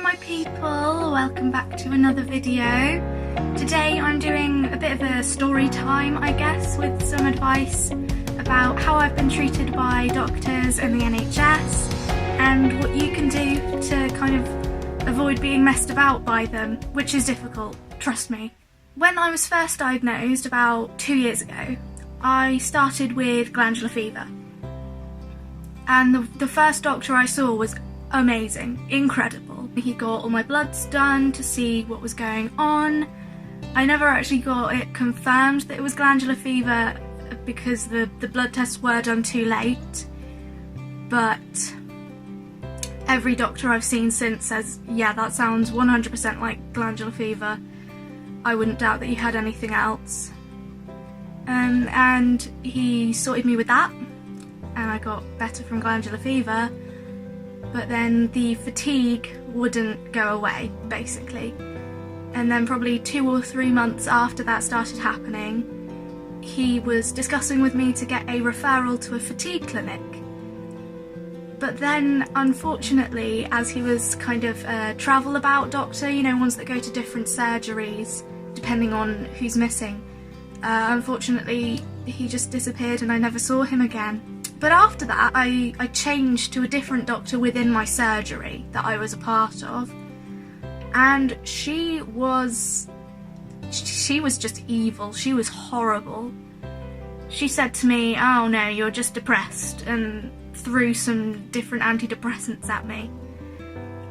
my people, welcome back to another video. Today I'm doing a bit of a story time, I guess, with some advice about how I've been treated by doctors and the NHS and what you can do to kind of avoid being messed about by them, which is difficult, trust me. When I was first diagnosed about 2 years ago, I started with glandular fever. And the first doctor I saw was amazing, incredible. He got all my bloods done to see what was going on. I never actually got it confirmed that it was glandular fever because the blood tests were done too late. But every doctor I've seen since says, yeah, that sounds 100% like glandular fever. I wouldn't doubt that you had anything else. And he sorted me with that, and I got better from glandular fever. But then the fatigue wouldn't go away, basically. And then probably 2 or 3 months after that started happening, he was discussing with me to get a referral to a fatigue clinic. But then, unfortunately, as he was kind of a travel about doctor, you know, ones that go to different surgeries, depending on who's missing, unfortunately, he just disappeared and I never saw him again. But after that, I changed to a different doctor within my surgery that I was a part of, and she was just evil. She was horrible. She said to me, "Oh no, you're just depressed," and threw some different antidepressants at me.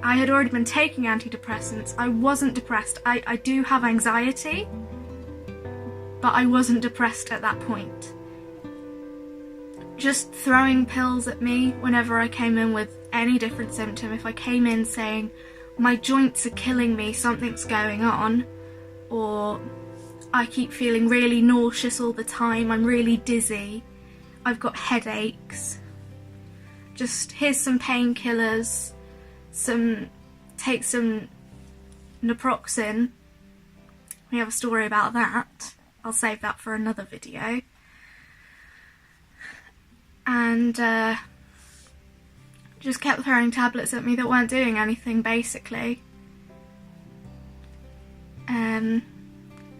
I had already been taking antidepressants. I wasn't depressed. I do have anxiety, but I wasn't depressed at that point. Just throwing pills at me whenever I came in with any different symptom. If I came in saying, my joints are killing me, something's going on, or I keep feeling really nauseous all the time, I'm really dizzy, I've got headaches, just here's some painkillers, take some naproxen. We have a story about that. I'll save that for another video. And just kept throwing tablets at me that weren't doing anything, basically. And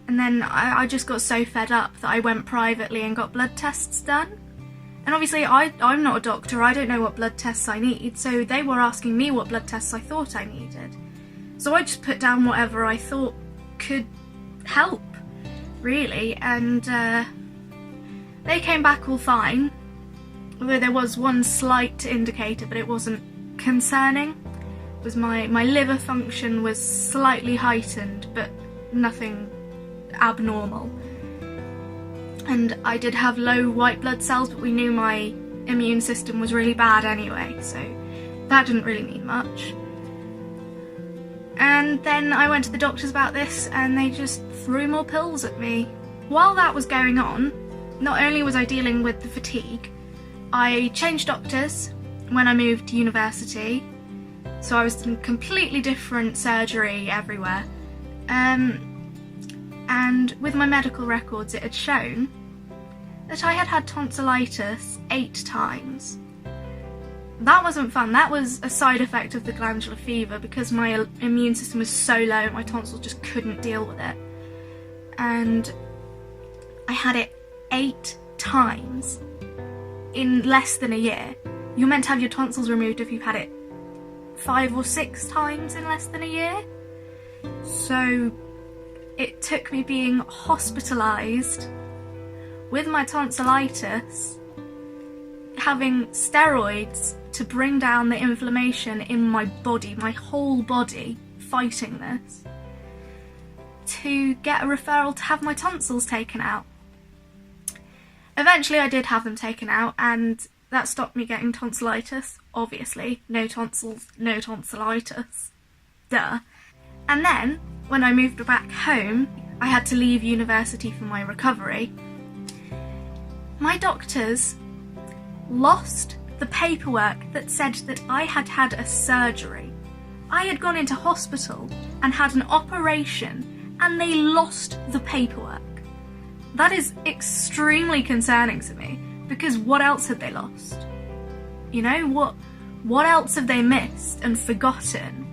then I just got so fed up that I went privately and got blood tests done. And obviously I'm not a doctor, I don't know what blood tests I need, so they were asking me what blood tests I thought I needed. So I just put down whatever I thought could help, really, and they came back all fine. Although there was one slight indicator, but it wasn't concerning. It was my liver function was slightly heightened, but nothing abnormal. And I did have low white blood cells, but we knew my immune system was really bad anyway, so that didn't really mean much. And then I went to the doctors about this, and they just threw more pills at me. While that was going on, not only was I dealing with the fatigue, I changed doctors when I moved to university, so I was in completely different surgery everywhere. And with my medical records it had shown that I had had tonsillitis 8 times. That wasn't fun. That was a side effect of the glandular fever because my immune system was so low, my tonsils just couldn't deal with it. And I had it 8 times. In less than a year. You're meant to have your tonsils removed if you've had it 5 or 6 times in less than a year. So it took me being hospitalised with my tonsillitis, having steroids to bring down the inflammation in my body, my whole body, fighting this, to get a referral to have my tonsils taken out. Eventually I did have them taken out, and that stopped me getting tonsillitis, obviously. No tonsils, no tonsillitis. Duh. And then, when I moved back home, I had to leave university for my recovery. My doctors lost the paperwork that said that I had had a surgery. I had gone into hospital and had an operation, and they lost the paperwork. That is extremely concerning to me, because what else had they lost? You know, what else have they missed and forgotten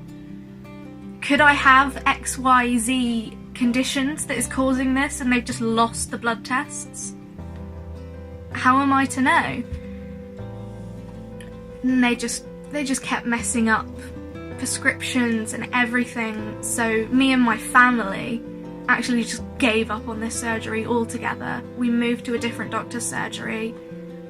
Could I have XYZ conditions that is causing this and they've just lost the blood tests? How am I to know? And they just kept messing up prescriptions and everything, so me and my family actually just gave up on this surgery altogether. We moved to a different doctor's surgery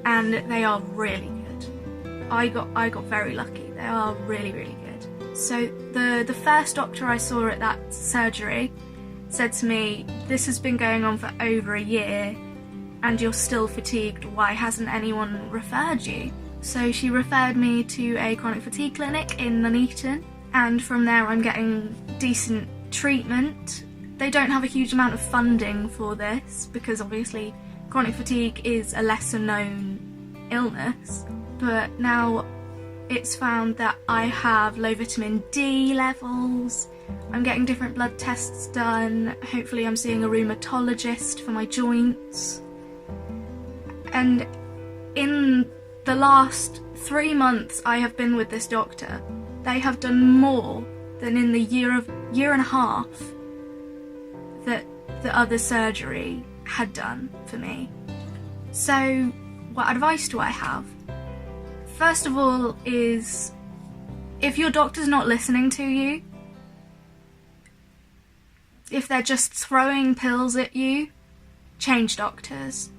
and they are really good. I got very lucky. They are really, really good. So the first doctor I saw at that surgery said to me, "This has been going on for over a year and you're still fatigued. Why hasn't anyone referred you?" So she referred me to a chronic fatigue clinic in Nuneaton, and from there I'm getting decent treatment. They don't have a huge amount of funding for this because obviously chronic fatigue is a lesser known illness, but now it's found that I have low vitamin D levels. I'm getting different blood tests done. Hopefully I'm seeing a rheumatologist for my joints. And in the last 3 months I have been with this doctor, they have done more than in the year and a half that the other surgery had done for me. So what advice do I have? First of all is, if your doctor's not listening to you, if they're just throwing pills at you, change doctors.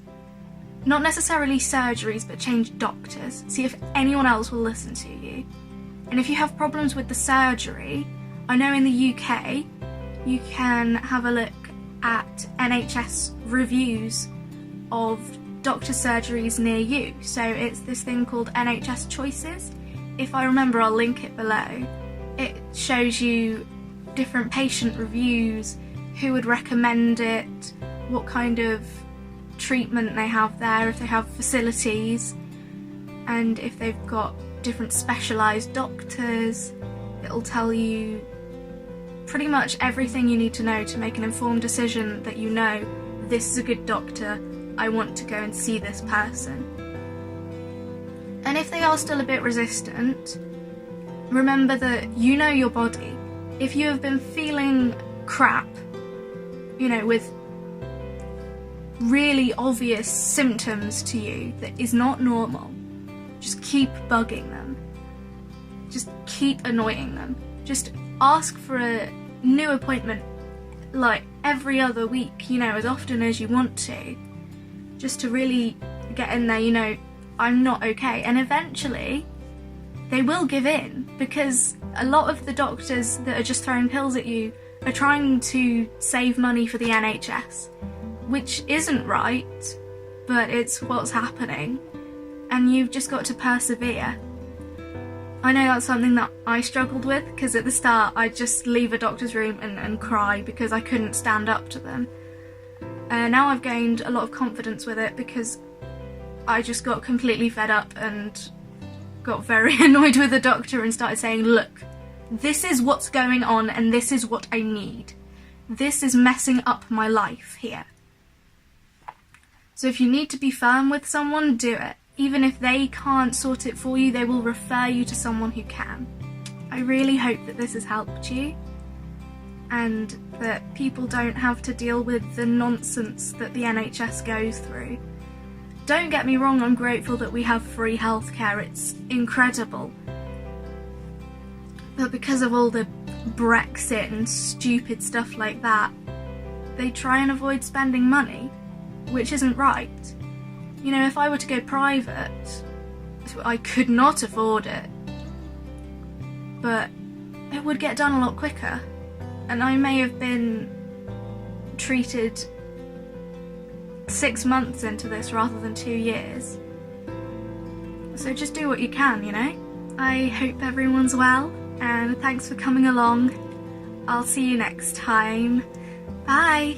Not necessarily surgeries, but change doctors. See if anyone else will listen to you. And if you have problems with the surgery, I know in the UK, you can have a look at NHS reviews of doctor surgeries near you. So it's this thing called NHS Choices. If I remember, I'll link it below. It shows you different patient reviews, who would recommend it, what kind of treatment they have there, if they have facilities, and if they've got different specialised doctors. It'll tell you pretty much everything you need to know to make an informed decision that you know, this is a good doctor, I want to go and see this person. And if they are still a bit resistant, remember that you know your body. If you have been feeling crap, you know, with really obvious symptoms to you that is not normal, just keep bugging them. Just keep annoying them. Just ask for a new appointment like every other week, you know, as often as you want to, just to really get in there, you know, I'm not okay. And eventually they will give in, because a lot of the doctors that are just throwing pills at you are trying to save money for the NHS, which isn't right, but it's what's happening, and you've just got to persevere. I know that's something that I struggled with, because at the start I'd just leave a doctor's room and cry because I couldn't stand up to them. Now I've gained a lot of confidence with it because I just got completely fed up and got very annoyed with the doctor and started saying, look, this is what's going on and this is what I need. This is messing up my life here. So if you need to be firm with someone, do it. Even if they can't sort it for you, they will refer you to someone who can. I really hope that this has helped you, and that people don't have to deal with the nonsense that the NHS goes through. Don't get me wrong, I'm grateful that we have free healthcare, it's incredible. But because of all the Brexit and stupid stuff like that, they try and avoid spending money, which isn't right. You know, if I were to go private, I could not afford it, but it would get done a lot quicker, and I may have been treated 6 months into this rather than 2 years. So just do what you can, you know? I hope everyone's well, and thanks for coming along. I'll see you next time. Bye!